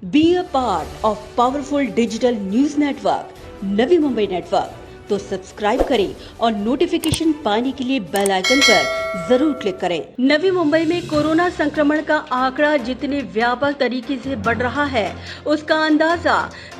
Be a part of powerful digital news network, Navi Mumbai network. तो subscribe करें और notification पाने के लिए बेल आइकन पर जरूर क्लिक करें। नवी मुंबई में कोरोना संक्रमण का आंकड़ा जितने व्यापक तरीके से बढ़ रहा है, उसका अंदाजा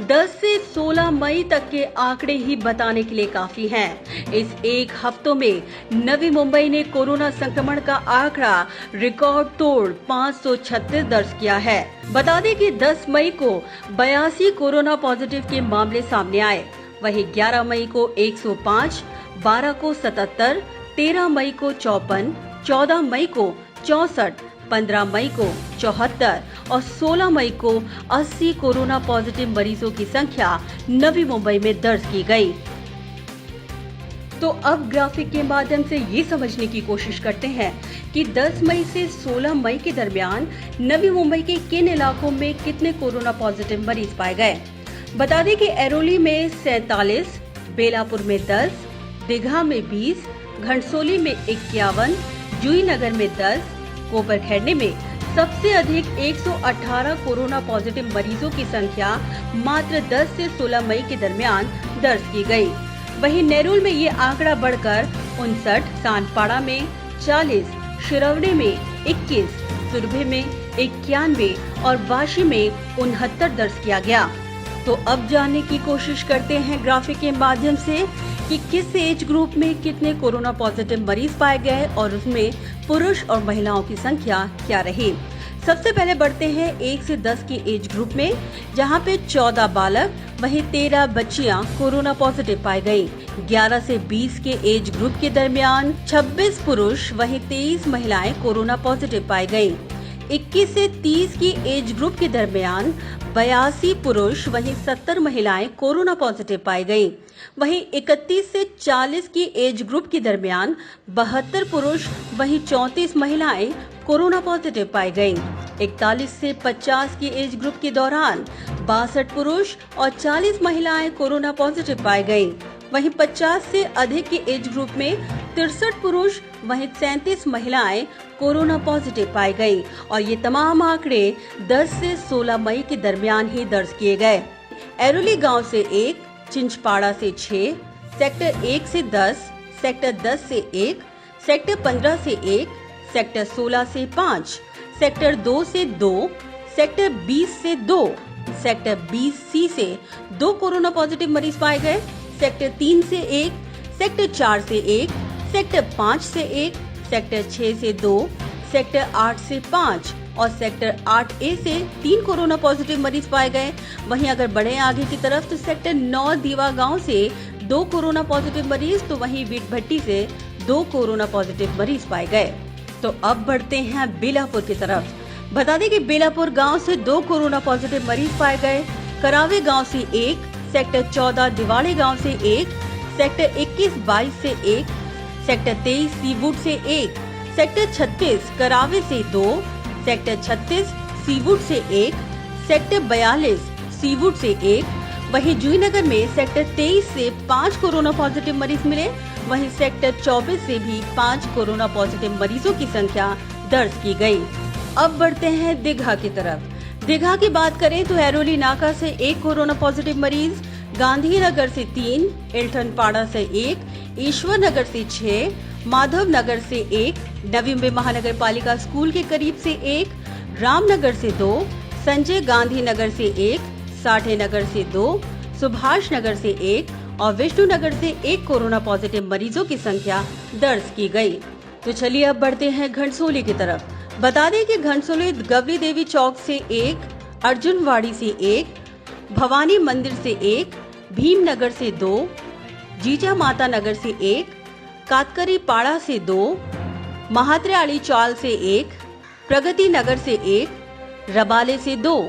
10 से 16 मई तक के आंकड़े ही बताने के लिए काफी हैं। इस एक हफ्तों में नवी मुंबई ने कोरोना संक्रमण का आंकड़ा रिकॉर्ड तोड़ 536 दर्ज किया है। बता दें कि 10 मई को 82 कोरोना पॉजिटिव के मामले सामने आए। वहीं 11 मई को 105, 12 को 77, 13 मई को 54, 14 मई को 64, 15 मई को 74 और 16 मई को 80 कोरोना पॉजिटिव मरीजों की संख्या नवी मुंबई में दर्ज की गई। तो अब ग्राफिक के माध्यम से ये समझने की कोशिश करते हैं कि 10 मई से 16 मई के दरमियान नवी मुंबई के किन इलाकों में कितने कोरोना पॉजिटिव मरीज पाए गए। बता दें कि एरोली में 47, बेलापुर में 10, दीघा में 20, घनसोली में 51, जूही नगर में 10, कोपरखैरणे में सबसे अधिक 118 कोरोना पॉजिटिव मरीजों की संख्या मात्र 10 से 16 मई के दरमियान दर्ज की गई। वहीं नेरुल में ये आंकड़ा बढ़कर 59, सानपाड़ा में 40, शिरवणे में 21, सुरभि में 91 और वाशी में 69 दर्ज किया गया। तो अब जानने की कोशिश करते हैं ग्राफिक के माध्यम से कि किस एज ग्रुप में कितने कोरोना पॉजिटिव मरीज पाए गए और उसमें पुरुष और महिलाओं की संख्या क्या रही। सबसे पहले बढ़ते हैं 1 से 10 की एज ग्रुप में, जहां पे 14 बालक वहीं 13 बच्चियां कोरोना पॉजिटिव पाई गयी। 11 से 20 के एज ग्रुप के दरमियान 26 पुरुष वहीं 23 महिलाएं कोरोना पॉजिटिव पाई गयी। 21 से 30 की एज ग्रुप के दरमियान 82 पुरुष वहीं 70 महिलाएं कोरोना पॉजिटिव पाई गयी। वहीं 31 से 40 की एज ग्रुप के दरमियान 72 पुरुष वहीं 34 महिलाएं कोरोना पॉजिटिव पाई गयी। 41 से 50 की एज ग्रुप के दौरान 62 पुरुष और 40 महिलाएं कोरोना पॉजिटिव पाई गयी। वहीं 50 से अधिक की एज ग्रुप में 63 पुरुष वहीं 37 महिलाएं कोरोना पॉजिटिव पाई गई और ये तमाम आंकड़े 10 से 16 मई के दरमियान ही दर्ज किए गए। एरोली गांव से 1, चिंचपाड़ा से 6, सेक्टर 1 से 10, सेक्टर 10 से 1, सेक्टर 15 से 1, सेक्टर 16 से 5, सेक्टर 2 से 2, सेक्टर 20 से 2, सेक्टर 20C से 2 कोरोना पॉजिटिव मरीज पाए गए। सेक्टर 3 से 1, सेक्टर 4 से 1, सेक्टर 5 से 1, सेक्टर 6 से 2, सेक्टर 8 से 5 और सेक्टर 8A से 3 कोरोना पॉजिटिव मरीज पाए गए। वहीं अगर बढ़े आगे की तरफ तो सेक्टर 9 दीवा गांव से 2 कोरोना पॉजिटिव मरीज, तो वहीं बीट भट्टी से 2 कोरोना पॉजिटिव मरीज पाए गए। तो अब बढ़ते हैं बेलापुर की तरफ। बता दें कि बेलापुर गाँव से 2 कोरोना पॉजिटिव मरीज पाए गए। करावे गाँव से 1, सेक्टर 14 दिवाड़े गांव से 1, सेक्टर 21-22 से 1, सेक्टर 23 सीवुड से 1, सेक्टर 36 करावे से 2, सेक्टर 36 सीवुड से 1, सेक्टर 42 सीवुड से 1। वहीं जूही नगर में सेक्टर 23 से 5 कोरोना पॉजिटिव मरीज मिले। वहीं सेक्टर 24 से भी 5 कोरोना पॉजिटिव मरीजों की संख्या दर्ज की गई। अब बढ़ते हैं दीघा की तरफ। दीघा की बात करें तो एरोली नाका से 1 कोरोना पॉजिटिव मरीज, गांधीनगर से 3, इल्टन पाड़ा से 1, ईश्वर नगर से 6, माधव नगर से 1, नवी मुंबई महानगर पालिका स्कूल के करीब से 1, रामनगर से 2, संजय गांधी नगर से 1, साठे नगर से 2, सुभाष नगर से 1 और विष्णु नगर से 1 कोरोना पॉजिटिव मरीजों की संख्या दर्ज की गई। तो चलिए अब बढ़ते हैं घनसोली की तरफ। बता दें कि घनसोली गवरी देवी चौक से 1, अर्जुनवाड़ी से 1, भवानी मंदिर से 1, भीम नगर से 2, जीजा माता नगर से 1, कातकरी पाड़ा से 2, महात्रेआली चाल से 1, प्रगति नगर से 1, रबाले से 2।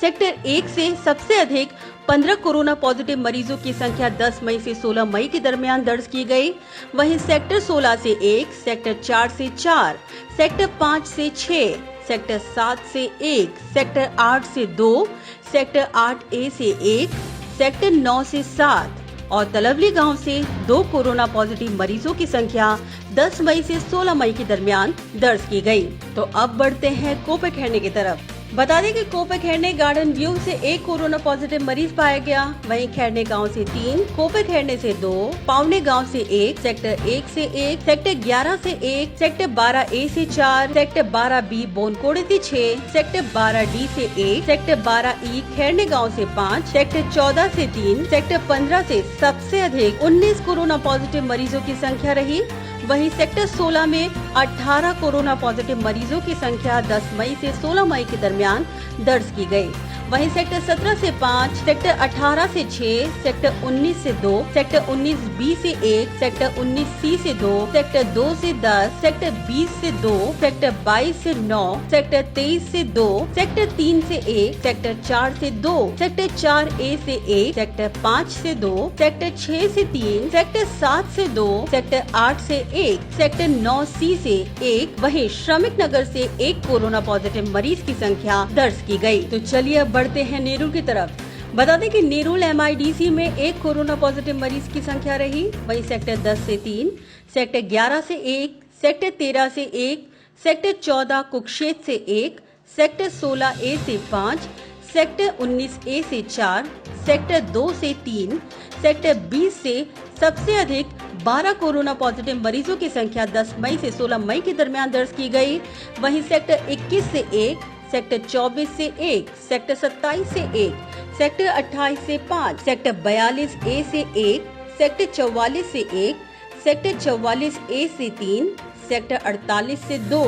सेक्टर 1 से सबसे अधिक 15 कोरोना पॉजिटिव मरीजों की संख्या 10 मई से 16 मई के दरमियान दर्ज की गई। वहीं सेक्टर 16 से 1, सेक्टर 4 से 4, सेक्टर 5 से 6, सेक्टर 7 से 1, सेक्टर 8 से 2, सेक्टर 8A से 1, सेक्टर 9 से 7 और तलवली गांव से 2 कोरोना पॉजिटिव मरीजों की संख्या 10 मई से 16 मई के दरमियान दर्ज की गई। तो अब बढ़ते हैं कोपरखैरणे की तरफ। बता दें कि कोपे खेरने गार्डन व्यू से एक कोरोना पॉजिटिव मरीज पाया गया। वहीं खेरने गांव से 3, कोपे खेरने से 2, पावने गांव से 1, सेक्टर 1 से 1, सेक्टर 11 से 1, सेक्टर 12A से 4, सेक्टर 12B बोनकोड़े से 6, सेक्टर 12D से 1, सेक्टर 12E खेरने गांव से 5, सेक्टर 14 से 3, सेक्टर 15 से सबसे अधिक 19 कोरोना पॉजिटिव मरीजों की संख्या रही। वहीं सेक्टर 16 में 18 कोरोना पॉजिटिव मरीजों की संख्या 10 मई से 16 मई के दरमियान दर्ज की गई। वहीं सेक्टर 17 से 5, सेक्टर 18 से 6, सेक्टर 19 से 2, सेक्टर 19B से 1, सेक्टर 19C से 2, सेक्टर 2 से 10, सेक्टर 20 से 2, सेक्टर 22 से 9, सेक्टर 23 से 2, सेक्टर 3 से 1, सेक्टर 4 से 2, सेक्टर 4A से 1, सेक्टर 5 से 2, सेक्टर 6 से 3, सेक्टर 7 से 2, सेक्टर 8 से 1, सेक्टर 9C से 1, वहीं श्रमिक नगर से 1 कोरोना पॉजिटिव मरीज की संख्या दर्ज की गई। तो चलिए अब बढ़ते हैं नेरुल की तरफ। बता दें कि नेरुल MIDC में 1 कोरोना पॉजिटिव मरीज की संख्या रही। वहीं सेक्टर 10 से 3, सेक्टर 11 से 1, सेक्टर 13 से 1, सेक्टर 14 कुक्षेत्र से 1, सेक्टर 16A से 5, सेक्टर 19A से 4, सेक्टर 2 से 3, सेक्टर 20 से सबसे अधिक 12 कोरोना पॉजिटिव मरीजों की संख्या 10 मई से 16 मई के दरमियान दर्ज की गई। वहीं सेक्टर 21 से 1, सेक्टर 24 से 1, सेक्टर 27 से 1, सेक्टर 28 से 5, सेक्टर 42A से 1, सेक्टर 44 से 1, सेक्टर 44A से 3, सेक्टर 48 से 2,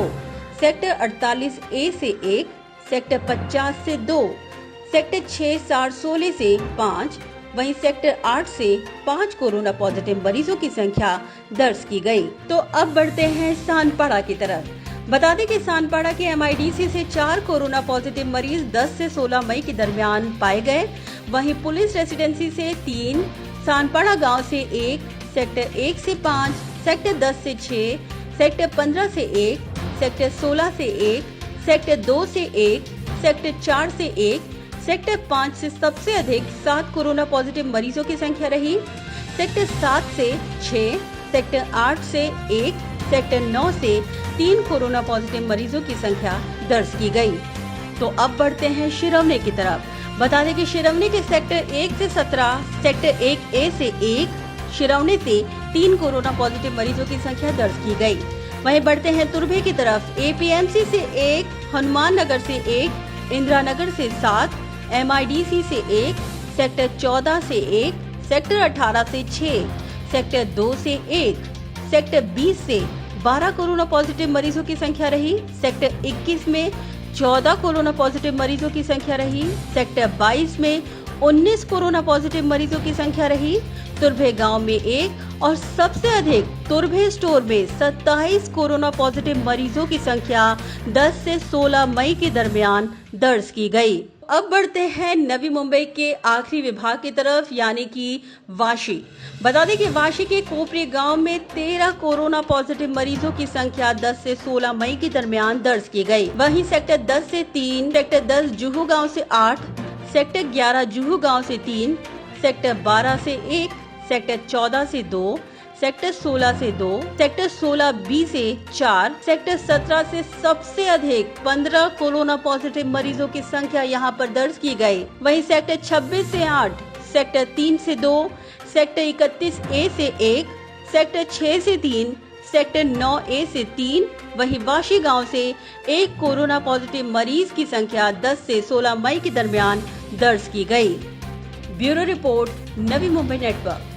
सेक्टर 48A से 1, सेक्टर 50 से 2, सेक्टर 6 16 से 5, वहीं सेक्टर 8 से 5 कोरोना पॉजिटिव मरीजों की संख्या दर्ज की गई। तो अब बढ़ते हैं सानपाड़ा की तरफ। बता दें कि सानपाड़ा के MIDC से 4 कोरोना पॉजिटिव मरीज 10 से 16 मई के दरमियान पाए गए। वहीं पुलिस रेसिडेंसी से 3, सानपाड़ा गांव से 1, सेक्टर 1 से 5, सेक्टर 10 से 6, सेक्टर 15 से 1, सेक्टर 16 से 1, सेक्टर 2 से 1, सेक्टर 4 से 1, सेक्टर 5 से सबसे अधिक 7 कोरोना पॉजिटिव मरीजों की संख्या रही। सेक्टर 7 से 6, सेक्टर 8 से 1, सेक्टर 9 से 3 कोरोना पॉजिटिव मरीजों की संख्या दर्ज की गई। तो अब बढ़ते हैं शिरवने की तरफ। बता दें कि शिरवने के सेक्टर 1 से 17, सेक्टर 1A से 1, शिरवने से 3 कोरोना पॉजिटिव मरीजों की संख्या दर्ज की गई। वहीं बढ़ते हैं तुर्भे की तरफ। APMC से 1, हनुमान नगर से 1, इंदिरा नगर से 7, MIDC से 1, सेक्टर 14 से 1, सेक्टर 18 से 6, सेक्टर 2 से 1, सेक्टर 20 से 12 कोरोना पॉजिटिव मरीजों की संख्या रही। सेक्टर 21 में 14 कोरोना पॉजिटिव मरीजों की संख्या रही। सेक्टर 22 में 19 कोरोना पॉजिटिव मरीजों की संख्या रही। तुर्भे गांव में 1 और सबसे अधिक तुर्भे स्टोर में 27 कोरोना पॉजिटिव मरीजों की संख्या 10 से 16 मई के दरमियान दर्ज की गई। अब बढ़ते हैं नवी मुंबई के आखिरी विभाग की तरफ, यानी कि वाशी। बता दें कि वाशी के कोपरे गांव में 13 कोरोना पॉजिटिव मरीजों की संख्या 10 से 16 मई के दरमियान दर्ज की गई। वहीं सेक्टर 10 से 3, सेक्टर 10 जुहू गांव से 8, सेक्टर 11 जुहू गांव से 3, सेक्टर 12 से 1, सेक्टर 14 से 2, सेक्टर 16 से 2, सेक्टर 16B से 4, सेक्टर 17 से सबसे अधिक 15 कोरोना पॉजिटिव मरीजों की संख्या यहां पर दर्ज की गई। वहीं सेक्टर 26 से 8, सेक्टर 3 से 2, सेक्टर 31A से 1, सेक्टर 6 से 3, सेक्टर 9A से 3, वहीं वाशी गांव से 1 कोरोना पॉजिटिव मरीज की संख्या 10 से 16 मई के दरमियान दर्ज की गई। Bureau report, Navi Mumbai network.